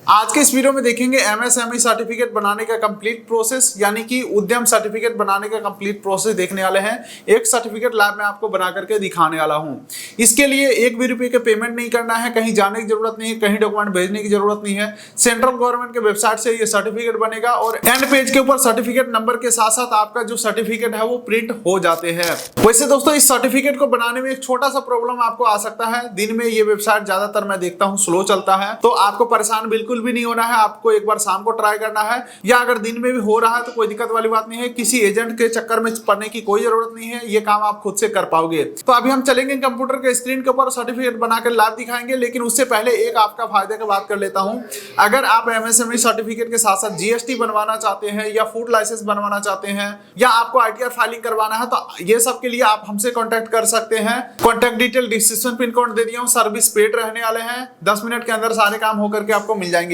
आज के इस वीडियो में देखेंगे एमएसएमई सर्टिफिकेट बनाने का कंप्लीट प्रोसेस, यानी कि उद्यम सर्टिफिकेट बनाने का कंप्लीट प्रोसेस देखने वाले हैं। एक सर्टिफिकेट लैब में आपको बना करके दिखाने वाला हूं। इसके लिए एक भी रुपये का पेमेंट नहीं करना है, कहीं जाने की जरूरत नहीं है, कहीं डॉक्यूमेंट भेजने की जरूरत नहीं है। सेंट्रल गवर्नमेंट के वेबसाइट से ये सर्टिफिकेट बनेगा और एंड पेज के ऊपर सर्टिफिकेट नंबर के साथ साथ आपका जो सर्टिफिकेट है वो प्रिंट हो जाते हैं। वैसे दोस्तों, इस सर्टिफिकेट को बनाने में एक छोटा सा प्रॉब्लम आपको आ सकता है। दिन में ये वेबसाइट ज्यादातर मैं देखता हूँ स्लो चलता है, तो आपको परेशान बिल्कुल भी नहीं होना है। आपको एक बार शाम को ट्राई करना है, या अगर दिन में भी हो रहा है तो कोई दिक्कत वाली बात नहीं है। किसी एजेंट के चक्कर में पड़ने की कोई जरूरत नहीं है, ये काम आप खुद से कर पाओगे। तो अभी हम चलेंगे कंप्यूटर के स्क्रीन के ऊपर, सर्टिफिकेट बनाकर लाइव दिखाएंगे। लेकिन उससे पहले एक आपका फायदे की बात कर लेता हूं। अगर आप एमएसएमई सर्टिफिकेट के साथ साथ जीएसटी बनवाना चाहते हैं या फूड लाइसेंस बनवाना चाहते हैं या आपको आईटीआर फाइलिंग करवाना है, तो ये सब के लिए आप हमसे कॉन्टेक्ट कर सकते हैं। Contact detail description pin code दे दिया हूं। सर्विस पेड रहने वाले हैं, 10 मिनट के अंदर सारे काम होकर के आपको मिल जाएंगे।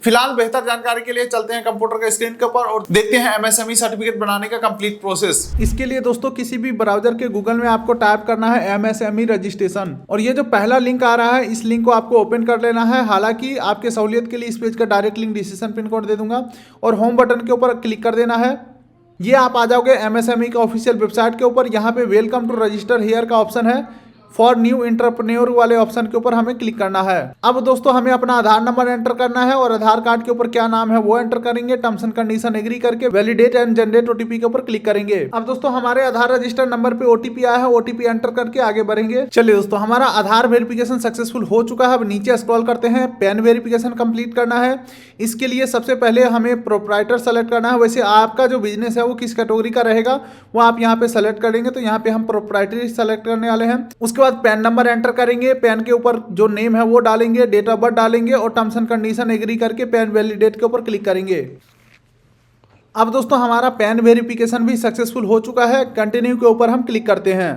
फिलहाल बेहतर जानकारी के लिए चलते हैं कंप्यूटर के स्क्रीन के ऊपर और देखते हैं एमएसएमई सर्टिफिकेट बनाने का कंप्लीट प्रोसेस। इसके लिए दोस्तों किसी भी ब्राउजर के गूगल में आपको टाइप करना है एमएसएमई रजिस्ट्रेशन, और ये जो पहला लिंक आ रहा है इस लिंक को आपको ओपन कर लेना है। हालांकि आपके सहूलियत के लिए इस पेज का direct link description pin code दे दूंगा और होम बटन के ऊपर क्लिक कर देना है। ये आप आ जाओगे एमएसएमई का ऑफिशियल वेबसाइट के ऊपर। यहाँ पे वेलकम टू रजिस्टर हियर का ऑप्शन है, फॉर न्यू एंटरप्रेन्योर वाले ऑप्शन के ऊपर हमें क्लिक करना है। अब दोस्तों हमें अपना आधार नंबर एंटर करना है और आधार कार्ड के ऊपर क्या नाम है वो एंटर करेंगे। टर्म्स एंड कंडीशन एग्री करके वैलिडेट एंड जनरेट ओटीपी के ऊपर क्लिक करेंगे। अब दोस्तों हमारे आधार रजिस्टर नंबर पे ओटीपी आया है, ओटीपी एंटर करके आगे बढ़ेंगे। चलिए दोस्तों, हमारा आधार वेरिफिकेशन सक्सेसफुल हो चुका है। अब नीचे स्क्रॉल करते हैं, पैन वेरिफिकेशन कंप्लीट करना है। इसके लिए सबसे पहले हमें प्रोप्राइटर सेलेक्ट करना है। वैसे आपका जो बिजनेस है वो किस कैटेगरी का रहेगा वो आप यहाँ पे सेलेक्ट करेंगे, तो यहाँ पे हम प्रोप्राइटरी सेलेक्ट करने वाले हैं। उसके बाद पैन नंबर एंटर करेंगे, पैन के ऊपर जो नेम है वो डालेंगे, डेट ऑफ बर्थ डालेंगे और टर्म्स एंड कंडीशन एग्री करके पैन वैलिडेट के ऊपर क्लिक करेंगे। अब दोस्तों हमारा पैन वेरिफिकेशन भी सक्सेसफुल हो चुका है। कंटिन्यू के ऊपर हम क्लिक करते हैं।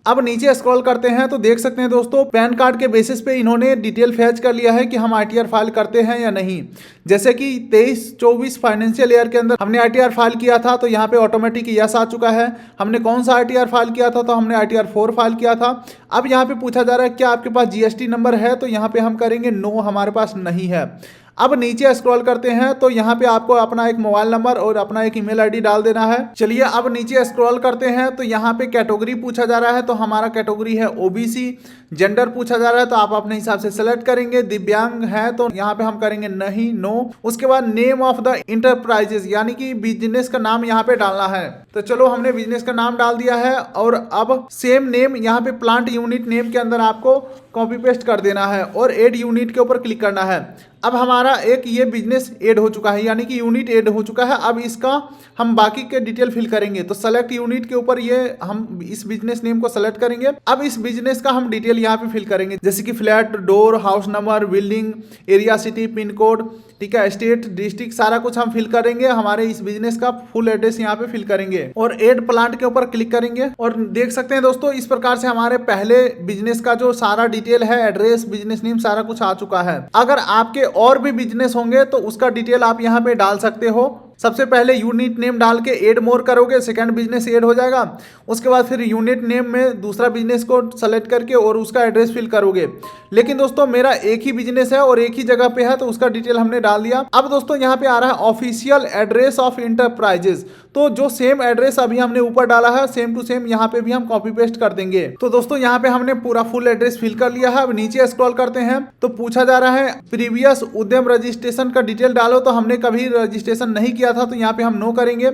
अब नीचे स्क्रॉल करते हैं तो देख सकते हैं दोस्तों पैन कार्ड के बेसिस पे इन्होंने डिटेल फैच कर लिया है कि हम आईटीआर फाइल करते हैं या नहीं। जैसे कि 23-24 फाइनेंशियल ईयर के अंदर हमने आईटीआर फाइल किया था तो यहाँ पे ऑटोमेटिक यस आ चुका है। हमने कौन सा आईटीआर फाइल किया था, तो हमने आईटीआर 4 फाइल किया था। अब यहाँ पे पूछा जा रहा है क्या आपके पास जीएसटी नंबर है, तो यहाँ पे हम करेंगे नो, हमारे पास नहीं है। अब नीचे स्क्रॉल करते हैं तो यहाँ पे आपको अपना एक मोबाइल नंबर और अपना एक ईमेल आईडी डाल देना है। चलिए अब नीचे स्क्रॉल करते हैं तो यहाँ पे कैटेगरी पूछा जा रहा है, तो हमारा कैटेगरी है ओबीसी। जेंडर पूछा जा रहा है तो आप अपने हिसाब से सेलेक्ट करेंगे। दिव्यांग है तो यहाँ पे हम करेंगे नहीं, नो। उसके बाद नेम ऑफ द इंटरप्राइजेस, यानी कि बिजनेस का नाम यहाँ पे डालना है। तो चलो हमने बिजनेस का नाम डाल दिया है और अब सेम नेम यहाँ पे प्लांट यूनिट नेम के अंदर आपको कॉपी पेस्ट कर देना है और एड यूनिट के ऊपर क्लिक करना है। अब हमारा एक ये बिजनेस ऐड हो चुका है, यानी कि यूनिट ऐड हो चुका है। अब इसका हम बाकी के डिटेल फिल करेंगे, तो सेलेक्ट यूनिट के ऊपर ये हम इस बिजनेस नेम को सेलेक्ट करेंगे। अब इस बिजनेस का हम डिटेल यहाँ पे फिल करेंगे, जैसे कि flat, door, house number, building, area, city, pin code, ठीक है, स्टेट, डिस्ट्रिक्ट, सारा कुछ हम फिल करेंगे। हमारे इस बिजनेस का फुल एड्रेस यहाँ पे फिल करेंगे और एड प्लांट के ऊपर क्लिक करेंगे। और देख सकते हैं दोस्तों इस प्रकार से हमारे पहले बिजनेस का जो सारा डिटेल है, एड्रेस, बिजनेस नेम, सारा कुछ आ चुका है। अगर आपके और भी बिजनेस होंगे तो उसका डिटेल आप यहाँ पे डाल सकते हो। सबसे पहले यूनिट नेम डाल के ऐड मोर करोगे, सेकंड बिजनेस ऐड हो जाएगा। उसके बाद फिर यूनिट नेम में दूसरा बिजनेस को सेलेक्ट करके और उसका एड्रेस फिल करोगे। लेकिन दोस्तों मेरा एक ही बिजनेस है और एक ही जगह पे है, तो उसका डिटेल हमने डाल दिया। अब दोस्तों यहाँ पे आ रहा है ऑफिशियल एड्रेस ऑफ इंटरप्राइजेस, तो जो सेम एड्रेस अभी हमने ऊपर डाला है सेम टू सेम यहाँ पे भी हम कॉपी पेस्ट कर देंगे। तो दोस्तों यहाँ पे हमने पूरा फुल एड्रेस फिल कर लिया है। अब नीचे स्क्रॉल करते हैं तो पूछा जा रहा है प्रीवियस उद्यम रजिस्ट्रेशन का डिटेल डालो, तो हमने कभी रजिस्ट्रेशन नहीं किया था तो यहाँ पे हम नो करेंगे।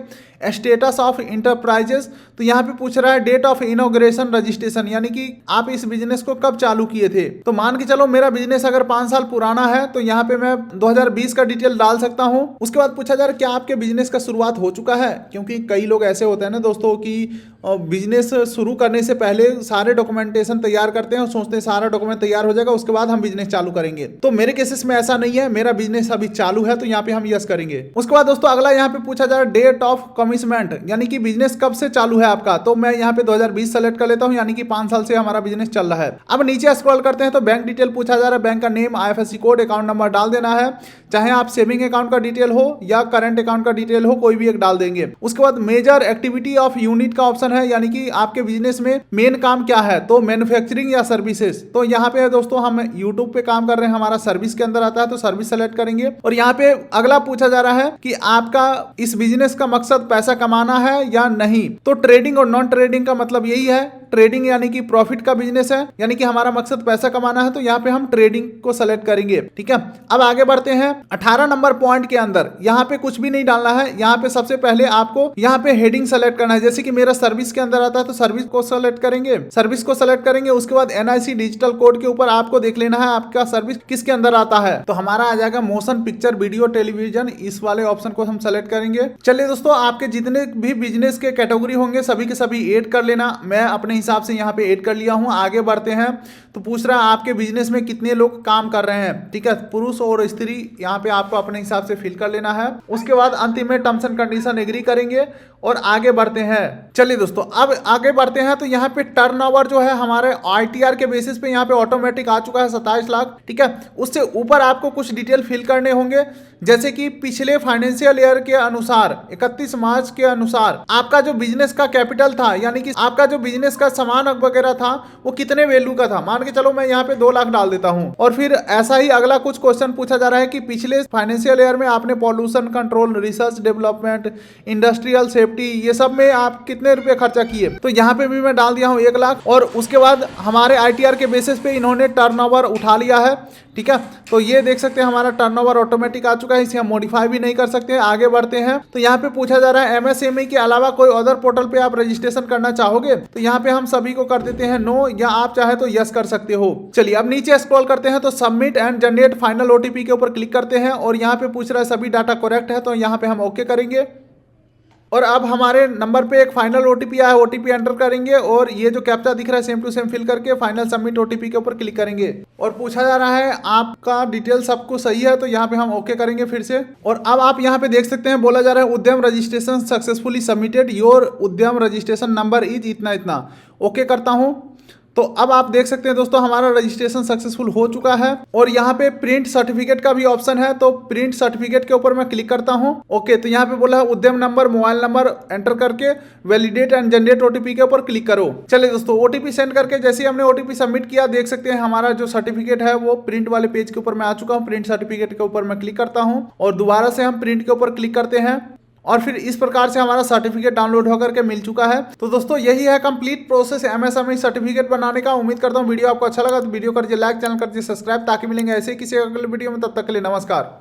स्टेटस ऑफ इंटरप्राइजेस, तो यहाँ पे पूछ रहा है डेट ऑफ इनॉग्रेशन रजिस्ट्रेशन, यानी कि आप इस बिजनेस को कब चालू किए थे। तो मान के चलो मेरा बिजनेस अगर 5 साल पुराना है तो यहाँ पे मैं 2020 का डिटेल डाल सकता हूँ। उसके बाद पूछा जा रहा है क्या आपके बिजनेस का शुरुआत हो चुका है, क्योंकि कई लोग ऐसे होते हैं ना दोस्तों कि बिजनेस शुरू करने से पहले सारे डॉक्यूमेंटेशन तैयार करते हैं और सोचते हैं सारा डॉक्यूमेंट तैयार हो जाएगा उसके बाद हम बिजनेस चालू करेंगे। तो मेरे केसेस में ऐसा नहीं है, मेरा बिजनेस अभी चालू है तो यहाँ पे हम यस करेंगे। उसके बाद दोस्तों अगला यहाँ पे पूछा जा रहा है डेट ऑफ कमिटमेंट, यानी कि बिजनेस कब से चालू है आपका। तो मैं यहाँ पे 2020 सेलेक्ट कर लेता हूँ, यानी कि 5 साल से हमारा बिजनेस चल रहा है। अब नीचे स्क्रॉल करते हैं तो बैंक डिटेल पूछा जा रहा है, बैंक का name, IFSC code, account number डाल देना है। चाहे आप सेविंग अकाउंट का डिटेल हो या करंट अकाउंट का डिटेल हो, कोई भी एक डाल देंगे। उसके बाद मेजर एक्टिविटी ऑफ यूनिट का ऑप्शन है, यानी कि आपके बिजनेस में मेन काम क्या है, तो मैन्युफैक्चरिंग या सर्विसेज। तो यहाँ पे है दोस्तों हम यूट्यूब पे काम कर रहे हैं, हमारा सर्विस के अंदर आता है तो सर्विस सेलेक्ट करेंगे। और यहाँ पे अगला पूछा जा रहा है कि आपका इस बिजनेस का मकसद पैसा कमाना है या नहीं। तो ट्रेडिंग और नॉन ट्रेडिंग का मतलब यही है। ट्रेडिंग यानी कि प्रॉफिट का बिजनेस है, यानी कि हमारा मकसद पैसा कमाना है, तो यहाँ पे हम ट्रेडिंग को सेलेक्ट करेंगे। ठीक है, अब आगे बढ़ते हैं 18 नंबर पॉइंट के अंदर। यहाँ पे कुछ भी नहीं डालना है, यहाँ पे सबसे पहले आपको यहाँ पे हेडिंग सेलेक्ट करना है। जैसे कि मेरा सर्विस के अंदर आता है तो सर्विस को सेलेक्ट करेंगे, सर्विस को सेलेक्ट करेंगे। उसके बाद NIC डिजिटल कोड के ऊपर आपको देख लेना है आपका सर्विस किसके अंदर आता है। तो हमारा आ जाएगा मोशन पिक्चर वीडियो टेलीविजन, इस वाले ऑप्शन को हम सेलेक्ट करेंगे। चलिए दोस्तों, आपके जितने भी बिजनेस के कैटेगरी होंगे सभी के सभी ऐड कर लेना। मैं अपने हिसाब से यहाँ पे ऐड कर लिया हूँ। आगे बढ़ते हैं तो पूछ रहा है आपके बिजनेस में कितने लोग काम कर रहे हैं। ठीक है, पुरुष और स्त्री यहाँ पे आपको अपने हिसाब से फिल कर लेना है। उसके बाद अंतिम में टर्म्स एंड कंडीशन एग्री करेंगे और आगे बढ़ते हैं। चलिए दोस्तों, अब आगे बढ़ते हैं तो यहाँ पे टर्नओवर जो है हमारे ITR के बेसिस पे यहाँ पे ऑटोमेटिक आ चुका है 27 लाख। ठीक है, उससे ऊपर आपको कुछ डिटेल फिल करने होंगे, जैसे कि पिछले फाइनेंशियल ईयर के अनुसार 31 मार्च के अनुसार आपका जो बिजनेस का कैपिटल था, यानी कि आपका जो बिजनेस का सामान वगैरह था वो कितने वैल्यू का था। मान के चलो मैं यहाँ पे 2 लाख डाल देता हूँ। और फिर ऐसा ही अगला कुछ क्वेश्चन पूछा जा रहा है कि पिछले फाइनेंशियल ईयर में आपने pollution control, research development, industrial safety, ये सब में आप कितने रुपए खर्चा किए। तो यहाँ पे भी मैं डाल दिया हूँ 1 लाख। और उसके बाद हमारे ITR के बेसिस पे इन्होंने टर्नओवर उठा लिया है। ठीक है, तो ये देख सकते हैं हमारा टर्नओवर ऑटोमेटिक आ चुका है, इसे हम मॉडिफाई भी नहीं कर सकते। आगे बढ़ते हैं तो यहाँ पे पूछा जा रहा है MSME के अलावा कोई अदर पोर्टल पे आप रजिस्ट्रेशन करना चाहोगे। तो यहाँ पे हम सभी को कर देते हैं नो, या आप चाहे तो यस कर सकते हो। चलिए अब नीचे स्क्रॉल करते हैं तो submit and generate final OTP के ऊपर क्लिक करते हैं और यहाँ पे पूछ रहा है सभी डाटा करेक्ट है, तो यहाँ पे हम ओके करेंगे। और अब हमारे नंबर पे एक फाइनल OTP आया है, OTP एंटर करेंगे और ये जो कैप्चा दिख रहा है सेम टू सेम फिल करके फाइनल सबमिट OTP के ऊपर क्लिक करेंगे। और पूछा जा रहा है आपका डिटेल सब कुछ सही है, तो यहाँ पे हम ओके करेंगे फिर से। और अब आप यहाँ पे देख सकते हैं बोला जा रहा है उद्यम रजिस्ट्रेशन सक्सेसफुली सबमिटेड, योर उद्यम रजिस्ट्रेशन नंबर इज इतना इतना। ओके करता हूँ तो अब आप देख सकते हैं दोस्तों हमारा रजिस्ट्रेशन सक्सेसफुल हो चुका है। और यहाँ पे प्रिंट सर्टिफिकेट का भी ऑप्शन है, तो प्रिंट सर्टिफिकेट के ऊपर मैं क्लिक करता हूँ। ओके, तो यहाँ पे बोला है उद्यम नंबर, मोबाइल नंबर एंटर करके वैलिडेट एंड जनरेट OTP के ऊपर क्लिक करो। चलिए दोस्तों, OTP सेंड करके जैसे ही हमने OTP सबमिट किया देख सकते हैं हमारा जो सर्टिफिकेट है वो प्रिंट वाले पेज के ऊपर मैं आ चुका हूँ। प्रिंट सर्टिफिकेट के ऊपर मैं क्लिक करता हूँ और दोबारा से हम प्रिंट के ऊपर क्लिक करते हैं और फिर इस प्रकार से हमारा सर्टिफिकेट डाउनलोड होकर के मिल चुका है। तो दोस्तों यही है कंप्लीट प्रोसेस MSME सर्टिफिकेट बनाने का। उम्मीद करता हूँ वीडियो आपको अच्छा लगा, तो वीडियो कर दीजिए लाइक, चैनल कर दीजिए सब्सक्राइब, ताकि मिलेंगे ऐसे किसी अगले वीडियो में। तब तक के लिए नमस्कार।